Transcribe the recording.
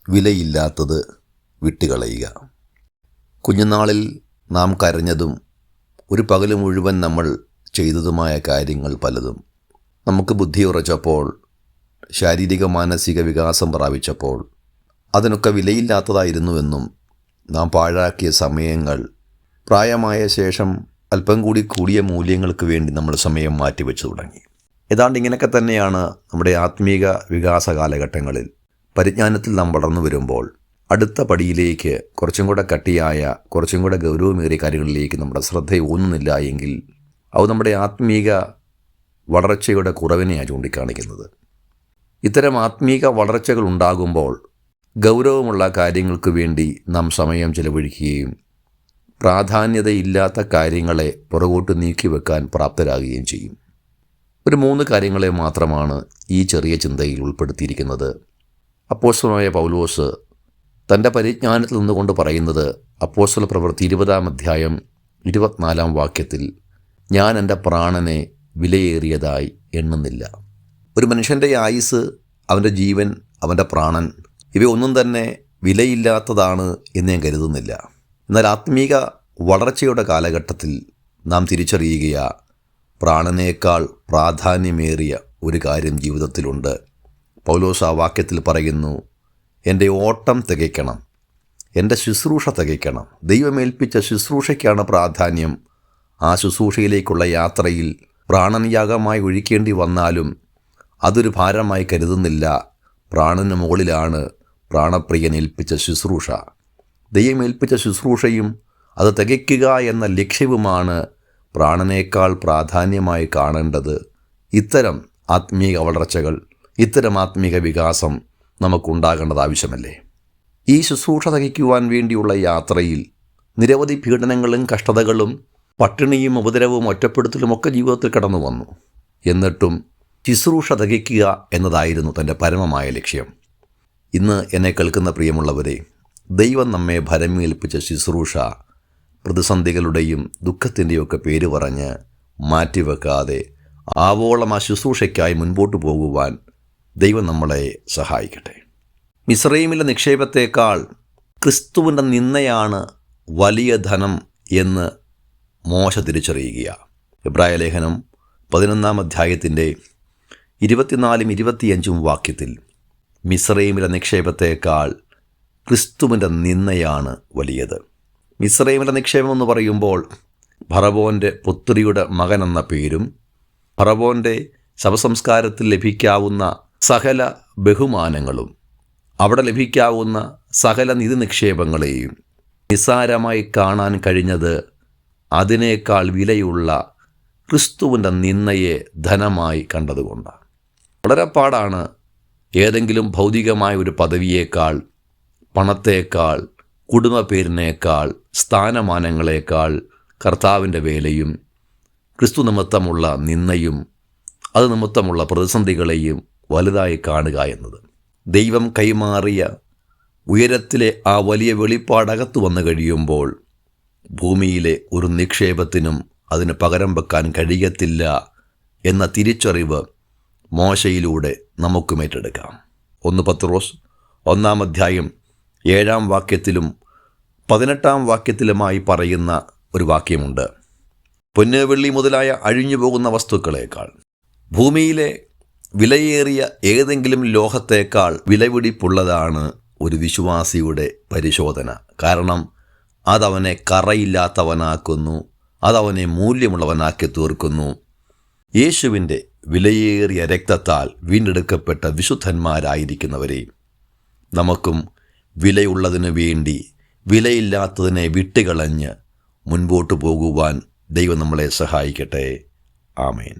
വിലയില്ലാത്തത് വിട്ടുകളയുക. കുഞ്ഞുനാളിൽ നാം കരഞ്ഞതും ഒരു പകൽ മുഴുവൻ നമ്മൾ ചെയ്തതുമായ കാര്യങ്ങൾ പലതും നമുക്ക് ബുദ്ധി ഉറച്ചപ്പോൾ, ശാരീരിക മാനസിക വികാസം പ്രാപിച്ചപ്പോൾ അതിനൊക്കെ വിലയില്ലാത്തതായിരുന്നുവെന്നും നാം പാഴാക്കിയ സമയങ്ങൾ പ്രായമായ ശേഷം അല്പം കൂടി കൂടിയ മൂല്യങ്ങൾക്ക് വേണ്ടി നമ്മൾ സമയം മാറ്റിവെച്ചു തുടങ്ങി. ഏതാണ്ട് ഇങ്ങനെയൊക്കെ തന്നെയാണ് നമ്മുടെ ആത്മീക വികാസ കാലഘട്ടങ്ങളിൽ. പരിജ്ഞാനത്തിൽ നാം വളർന്നു വരുമ്പോൾ അടുത്ത പടിയിലേക്ക് കുറച്ചും കൂടെ കട്ടിയായ, കുറച്ചും കൂടെ ഗൗരവമേറിയ കാര്യങ്ങളിലേക്ക് നമ്മുടെ ശ്രദ്ധ ഊന്നുന്നില്ല എങ്കിൽ അത് നമ്മുടെ ആത്മീക വളർച്ചയുടെ കുറവിനെയാണ് ചൂണ്ടിക്കാണിക്കുന്നത്. ഇത്തരം ആത്മീക വളർച്ചകൾ ഉണ്ടാകുമ്പോൾ ഗൗരവമുള്ള കാര്യങ്ങൾക്ക് വേണ്ടി നാം സമയം ചെലവഴിക്കുകയും പ്രാധാന്യതയില്ലാത്ത കാര്യങ്ങളെ പുറകോട്ട് നീക്കിവെക്കാൻ പ്രാപ്തരാകുകയും ചെയ്യും. ഒരു 3 കാര്യങ്ങളെ മാത്രമാണ് ഈ ചെറിയ ചിന്തയിൽ ഉൾപ്പെടുത്തിയിരിക്കുന്നത്. അപ്പോസ്തലനായ പൗലോസ് തൻ്റെ പരിജ്ഞാനത്തിൽ നിന്നുകൊണ്ട് പറയുന്നത് അപ്പോസ്തല പ്രവൃത്തി 20-ാം അധ്യായം 24-ാം വാക്യത്തിൽ, ഞാൻ എൻ്റെ പ്രാണനെ വിലയേറിയതായി എണ്ണുന്നില്ല. ഒരു മനുഷ്യൻ്റെ ആയുസ്, അവൻ്റെ ജീവൻ, അവൻ്റെ പ്രാണൻ ഇവയൊന്നും തന്നെ വിലയില്ലാത്തതാണ് എന്ന് ഞാൻ കരുതുന്നില്ല. എന്നാൽ ആത്മീക വളർച്ചയുടെ കാലഘട്ടത്തിൽ നാം തിരിച്ചറിയുക, പ്രാണനേക്കാൾ പ്രാധാന്യമേറിയ ഒരു കാര്യം ജീവിതത്തിലുണ്ട്. പൗലോസ് ആ വാക്യത്തിൽ പറയുന്നു, എൻ്റെ ഓട്ടം തികയ്ക്കണം, എൻ്റെ ശുശ്രൂഷ തികയ്ക്കണം. ദൈവമേൽപ്പിച്ച ശുശ്രൂഷയ്ക്കാണ് പ്രാധാന്യം. ആ ശുശ്രൂഷയിലേക്കുള്ള യാത്രയിൽ പ്രാണനയാഗമായി ഒഴിക്കേണ്ടി വന്നാലും അതൊരു ഭാരമായി കരുതുന്നില്ല. പ്രാണന് മുകളിലാണ് പ്രാണപ്രിയൻ ഏൽപ്പിച്ച ശുശ്രൂഷ. ദൈവമേൽപ്പിച്ച ശുശ്രൂഷയും അത് തികയ്ക്കുക എന്ന ലക്ഷ്യവുമാണ് പ്രാണനേക്കാൾ പ്രാധാന്യമായി കാണേണ്ടത്. ഇത്തരം ആത്മീക വളർച്ചകൾ, ഇത്തരം ആത്മീക വികാസം നമുക്കുണ്ടാകേണ്ടത് ആവശ്യമല്ലേ? ഈ ശുശ്രൂഷ തികയ്ക്കുവാൻ വേണ്ടിയുള്ള യാത്രയിൽ നിരവധി പീഡനങ്ങളും കഷ്ടതകളും പട്ടിണിയും ഉപദ്രവവും ഒറ്റപ്പെടുത്തലും ഒക്കെ ജീവിതത്തിൽ കടന്നു വന്നു. എന്നിട്ടും ശുശ്രൂഷ തികയ്ക്കുക എന്നതായിരുന്നു തൻ്റെ പരമമായ ലക്ഷ്യം. ഇന്ന് എന്നെ കേൾക്കുന്ന പ്രിയമുള്ളവരെ, ദൈവം നമ്മെ ഭരമേൽപ്പിച്ച ശുശ്രൂഷ പ്രതിസന്ധികളുടെയും ദുഃഖത്തിൻ്റെയൊക്കെ പേര് പറഞ്ഞ് മാറ്റിവെക്കാതെ ആവോളം ആ ശുശ്രൂഷയ്ക്കായി മുൻപോട്ട് പോകുവാൻ ദൈവം നമ്മളെ സഹായിക്കട്ടെ. മിസ്രയീമിലെ നിക്ഷേപത്തേക്കാൾ ക്രിസ്തുവിൻ്റെ നിന്ദയാണ് വലിയ ധനം എന്ന് മോശ തിരിച്ചറിയുക. എബ്രായ ലേഖനം 11-ാം അധ്യായത്തിൻ്റെ 24-25 വാക്യത്തിൽ, മിസ്രയീമിലെ നിക്ഷേപത്തേക്കാൾ ക്രിസ്തുവിൻ്റെ നിന്ദയാണ് വലിയത്. മിസ്രയീമിലെ നിക്ഷേപം എന്ന് പറയുമ്പോൾ ഫറവോൻ്റെ പുത്രിയുടെ മകൻ എന്ന പേരും ഫറവോൻ്റെ ശവസംസ്കാരത്തിൽ ലഭിക്കാവുന്ന സകല ബഹുമാനങ്ങളും അവിടെ ലഭിക്കാവുന്ന സകല നിധി നിക്ഷേപങ്ങളെയും നിസ്സാരമായി കാണാൻ കഴിഞ്ഞത് അതിനേക്കാൾ വിലയുള്ള ക്രിസ്തുവിൻ്റെ നിന്ദയെ ധനമായി കണ്ടതുകൊണ്ടാണ്. വളരെ പാടാണ് ഏതെങ്കിലും ഭൗതികമായ ഒരു പദവിയേക്കാൾ, പണത്തേക്കാൾ, കുടുംബ പേരിനേക്കാൾ, സ്ഥാനമാനങ്ങളേക്കാൾ കർത്താവിൻ്റെ വേലയും ക്രിസ്തു നിമിത്തമുള്ള നിന്ദയും അത് നിമിത്തമുള്ള പ്രതിസന്ധികളെയും വലുതായി കാണുക എന്നത്. ദൈവം കൈമാറിയ ഉയരത്തിലെ ആ വലിയ വെളിപ്പാടകത്ത് വന്നു കഴിയുമ്പോൾ ഭൂമിയിലെ ഒരു നിക്ഷേപത്തിനും അതിന് പകരം വെക്കാൻ കഴിയത്തില്ല എന്ന തിരിച്ചറിവ് മോശയിലൂടെ നമുക്കും ഏറ്റെടുക്കാം. 1 പത്രോസ് 1-ാം അധ്യായം 7-ാം വാക്യത്തിലും 18-ാം വാക്യത്തിലുമായി പറയുന്ന ഒരു വാക്യമുണ്ട്. പൊന്ന്, വെള്ളി മുതലായ അഴിഞ്ഞു പോകുന്ന വസ്തുക്കളേക്കാൾ, ഭൂമിയിലെ വിലയേറിയ ഏതെങ്കിലും ലോഹത്തേക്കാൾ വിലപിടിപ്പുള്ളതാണ് ഒരു വിശ്വാസിയുടെ പരിശോധന. കാരണം അതവനെ കറയില്ലാത്തവനാക്കുന്നു, അതവനെ മൂല്യമുള്ളവനാക്കി തീർക്കുന്നു. യേശുവിൻ്റെ വിലയേറിയ രക്തത്താൽ വീണ്ടെടുക്കപ്പെട്ട വിശുദ്ധന്മാരായിരിക്കുന്നവരെ, നമുക്കും വിലയുള്ളതിനു വേണ്ടി വിലയില്ലാത്തതിനെ വിട്ടുകളഞ്ഞ് മുൻപോട്ട് പോകുവാൻ ദൈവം നമ്മളെ സഹായിക്കട്ടെ. ആമേൻ.